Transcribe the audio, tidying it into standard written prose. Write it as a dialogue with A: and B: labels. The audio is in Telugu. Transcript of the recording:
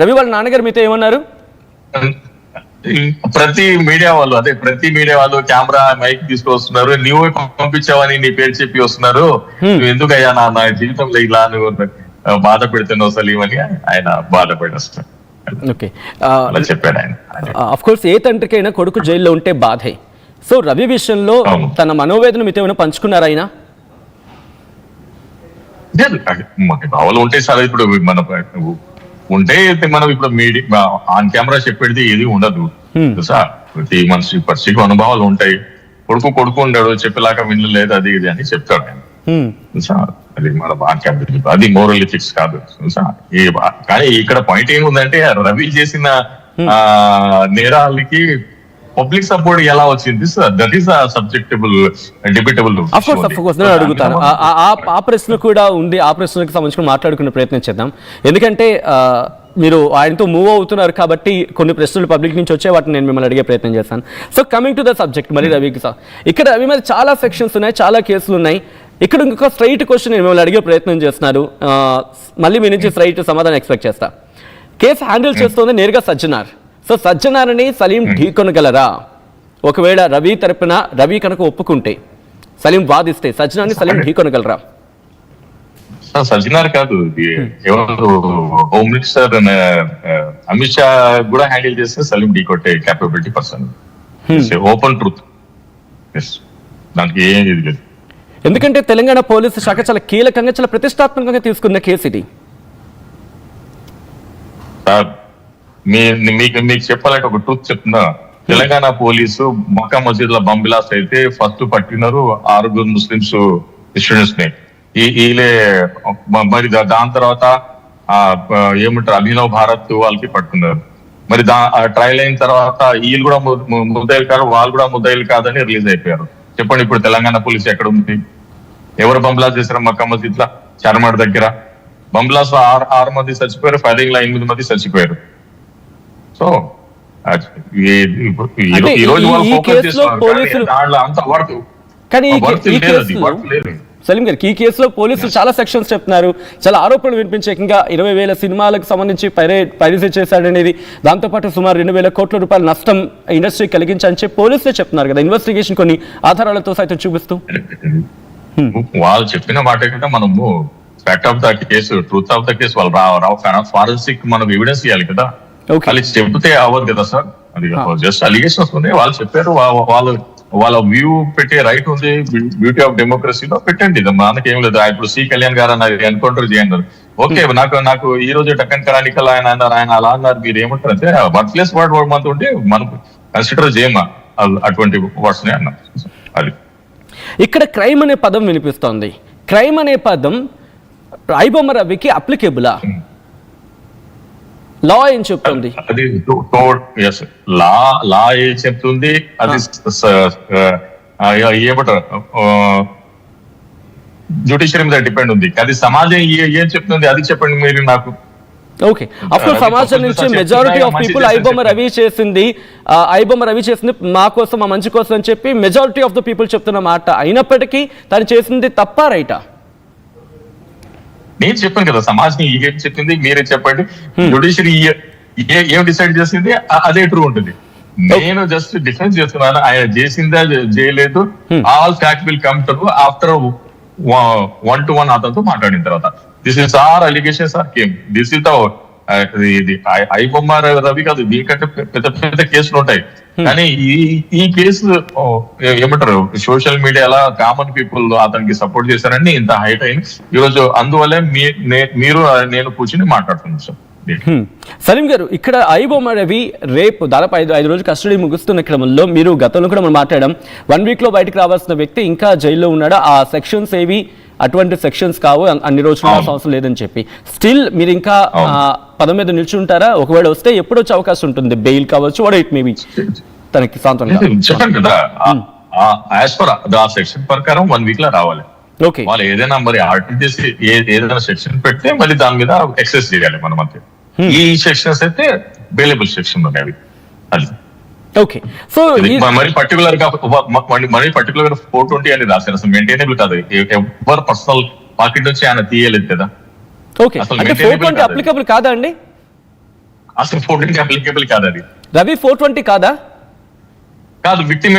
A: రవి వాళ్ళ నాన్నగారు మీతో ఏమన్నారు?
B: ప్రతి మీడియా వాళ్ళు కెమెరా మైక్ తీసుకొస్తున్నారు, నువ్వు పంపించావని నీ పేరు చెప్పి వస్తున్నారు, నువ్వు ఎందుకయ్యా నా జీవితంలో ఇలా నువ్వు బాధ పెడుతున్నావు సలీం అని ఆయన బాధపడేస్తారు. చెప్పాడు ఆయన.
A: ఆఫ్ కోర్స్ ఏ తండ్రికైనా కొడుకు జైల్లో ఉంటే బాధే. సో రవి విషయంలో తన మనోవేదన మీతో ఏమైనా పంచుకున్నారా ఆయన?
B: భావాలు ఉంటే సార్, ఇప్పుడు మన ఉంటే మనం ఇప్పుడు మీడియా ఆన్ కెమెరా చెప్పేది ఏది ఉండదు సార్. ప్రతి మనిషి పరిస్థితి అనుభవాలు ఉంటాయి. కొడుకు ఉండడు, చెప్పేలాగా వినలేదు అది ఇది అని చెప్తాడు ఆయన. అది మన ఆన్ కెమెరా, అది మోరల్ ఎథిక్స్ కాదు సార్. కానీ ఇక్కడ పాయింట్ ఏముందంటే రవి చేసిన నేరాలకి పబ్లిక్ సపోర్ట్ ఎలా వచ్చింది sir? That is subjectable debatable.
A: నేను అడుగుతాను, ఆ ప్రశ్న కూడా ఉంది. ఆ ప్రశ్నకు సంబంధించి మాట్లాడుకునే ప్రయత్నం చేద్దాం. ఎందుకంటే మీరు ఆయనతో మూవ్ అవుతున్నారు కాబట్టి కొన్ని ప్రశ్నలు పబ్లిక్ నుంచి వచ్చే వాటిని నేను మిమ్మల్ని అడిగే ప్రయత్నం చేస్తాను. So coming to the subject, మరి రవికి ఇక్కడ రవి మీద చాలా సెక్షన్స్ ఉన్నాయి, చాలా కేసులు ఉన్నాయి. ఇక్కడ ఇంకొక స్ట్రైట్ క్వశ్చన్ నేను మిమ్మల్ని అడిగే ప్రయత్నం చేస్తున్నారు. మళ్ళీ మీ నుంచి స్ట్రైట్ సమాధానం ఎక్స్పెక్ట్ చేస్తా. కేసు హ్యాండిల్ చేస్తుంది నేరుగా సజ్జనార్. సో సజ్జనార్ని సలీం ఢీకొనగలరా? ఒకవేళ రవి తరపున రవి కనుక ఒప్పుకుంటే, సలీం వాదిస్తే సజ్జనార్ని సలీం ఢీకొనగలరా?
B: సజ్జనార్ కాదు, ఎవరు హోమ్ మినిస్టర్ అమిత్ షా కూడా హ్యాండిల్ చేస్తే సలీం ఢీకొట్టే క్యాపబిలిటీ పర్సన్. ఓపెన్ ట్రూత్, దానికి ఏం లేదు.
A: ఎందుకంటే తెలంగాణ పోలీసు శాఖ చాలా కీలకంగా, చాలా ప్రతిష్టాత్మకంగా తీసుకున్న కేసు ఇది.
B: మీకు చెప్పాలంటే ఒక ట్రూత్ చెప్తున్నా. తెలంగాణ పోలీసు మక్కా మసీద్ లో బంబిలాస్ అయితే ఫస్ట్ పట్టినారు 6 ముస్లిమ్స్ స్టూడెంట్స్ ని. వీళ్ళే మరి దాని తర్వాత ఏమంటారు అభినవ్ భారత్ వాళ్ళకి పట్టుకున్నారు. మరి ట్రయల్ అయిన తర్వాత వీళ్ళు కూడా ముద్దాయిలు కాదు, వాళ్ళు కూడా ముద్దాయిలు కాదని రిలీజ్ అయిపోయారు. చెప్పండి, ఇప్పుడు తెలంగాణ పోలీసు ఎక్కడ ఉంది? ఎవరు బంబ్లాస్ చేశారు? మక్కా మసీద్ లో చార్మాడ్ దగ్గర బంబ్లాస్ లో 6 మంది చచ్చిపోయారు, ఫైరింగ్ లో 8 మంది చచ్చిపోయారు. సో ఈ రోజు
A: సలీం గారికి ఈ కేసులో పోలీసులు చాలా సెక్షన్స్ చెప్తున్నారు, చాలా ఆరోపణలు వినిపించే, ఇంకా 20,000 సినిమాలకు సంబంధించి పైరసీ చేశాడనేది, దాంతోపాటు సుమారు 2,000 కోట్ల రూపాయల నష్టం ఇండస్ట్రీ కలిగించని చెప్పి పోలీసులే చెప్తున్నారు కదా, ఇన్వెస్టిగేషన్ కొన్ని ఆధారాలతో సైతం చూపిస్తూ.
B: వాళ్ళు చెప్పిన మాట కంటే మనము fact of the case, truth of the case వాళ్ళు ఫారెన్సిక్ మనం ఎవిడెన్స్ ఇవ్వాలి కదా. వాళ్ళు చెప్తే అవ్వదు కదా సార్. అది జస్ట్ అలిగేషన్స్ ఉన్నాయి, వాళ్ళు చెప్పారు, వాళ్ళ వ్యూ పెట్టే రైట్ ఉంది. బ్యూటీ ఆఫ్ డెమోక్రసీలో పెట్టండి, మనకేం లేదు. ఇప్పుడు సి కళ్యాణ్ గారు అన్నారు ఎన్కౌంటర్ చేయండి, ఓకే. నాకు ఈ రోజు టక్కన్ కరానికల్ ఆయన అన్నారు, ఆయన అలా అన్నారు, మీరు ఏమంటారు అంటే వర్క్ ప్లేస్ వర్డ్ మనతో ఉంటే మనం కన్సిడర్ చేయమా అటువంటి వర్డ్స్ ని అన్నారు. అది
A: ఇక్కడ క్రైమ్ అనే పదం వినిపిస్తోంది. క్రైమ్ అనే పదం ఐబొమ్మ రవికి అప్లికేబులా? లా ఏం చెప్తుంది?
B: అది లా ఏం చెప్తుంది, అది ఏమంటారు జ్యుడిషియరీ మీద డిపెండ్ ఉంది. అది సమాజం ఏం చెప్తుంది అది చెప్పండి మీరు నాకు.
A: ఓకే, అఫ్కోర్స్ సమాజం నుంచి majority of people iBomma Ravi చేసింది మా కోసం, మా మంచి కోసం అని చెప్పి మెజారిటీ ఆఫ్ ద పీపుల్ చెప్తున్న మాట. అయినప్పటికీ తను చేసింది తప్పా రైటా?
B: నేను చెప్పాను కదా, సమాజం ఏం చెప్పింది మీరే చెప్పండి. జ్యుడిషియరీ ఏం డిసైడ్ చేసింది అదే ట్రూ ఉంటుంది. నేను జస్ట్ డిఫెన్స్ చేస్తున్నాను, ఆయన చేసిందా చేయలేదు. All fact will come to after 1-to-1 అతనితో మాట్లాడిన తర్వాత. This is are allegations are came. This is ఇది ఐబొమ్మ రవి కాదు, దీనికంటే పెద్ద పెద్ద కేసులు ఉంటాయి. కానీ ఈ కేసు ఏమంటారు సోషల్ మీడియాలో కామన్ పీపుల్ అతనికి సపోర్ట్ చేశారని ఇంత హైట్ అయింది ఈ రోజు. అందువల్లే మీరు నేను కూర్చుని మాట్లాడుతున్నాను సార్.
A: సలీం గారు, ఇక్కడ ఐబొమ్మ రవి రేపు దాదాపు 5 రోజులు కస్టడీ ముగుస్తున్న క్రమంలో మీరు గతంలో కూడా మనం మాట్లాడాం, 1 వీక్ లో బయటకు రావాల్సిన వ్యక్తి ఇంకా జైల్లో ఉన్నాడు. ఆ సెక్షన్స్ ఏవి అటువంటి సెక్షన్స్ కావు, అన్ని రోజులు అవసరం లేదని చెప్పి స్టిల్ మీరు ఇంకా పదం మీద నిల్చుంటారా? ఒకవేళ వస్తే ఎప్పుడు వచ్చే అవకాశం ఉంటుంది? బెయిల్ కావచ్చు, వాట్ ఇట్ మేబీ తనకి సాంత్వన
B: చెప్పండి కదా. యాజ్ పర్ ఆ సెక్షన్ ప్రకారం 1 వీక్ లో రావాలి.
A: ఓకే,
B: వాళ్ళు ఏదైనా మరి ఆర్డర్ చేసి ఏదైనా సెక్షన్ పెడితే మళ్ళీ దాని మీద ఎక్సెస్ చేయాలి మన మధ్య. ఈ సెక్షన్స్ అయితే బెయిలబుల్ సెక్షన్ ఉన్నాయి. అది
A: ఓకే. సో
B: మరి పర్టికులర్ గా 420 అని రాశారు. అసలు మెయింటైనబుల్ కాదు, ఎవరు పర్సనల్ పాకెట్ నుంచి ఆయన తీయలేదు కదా.
A: ఓకే, అంటే 420 అప్లికబుల్ కాదా అండి?
B: అసలు 420 అప్లికేబుల్ కాదు అది.
A: రవి 420 కాదా?
B: కాదు, విక్టిమ్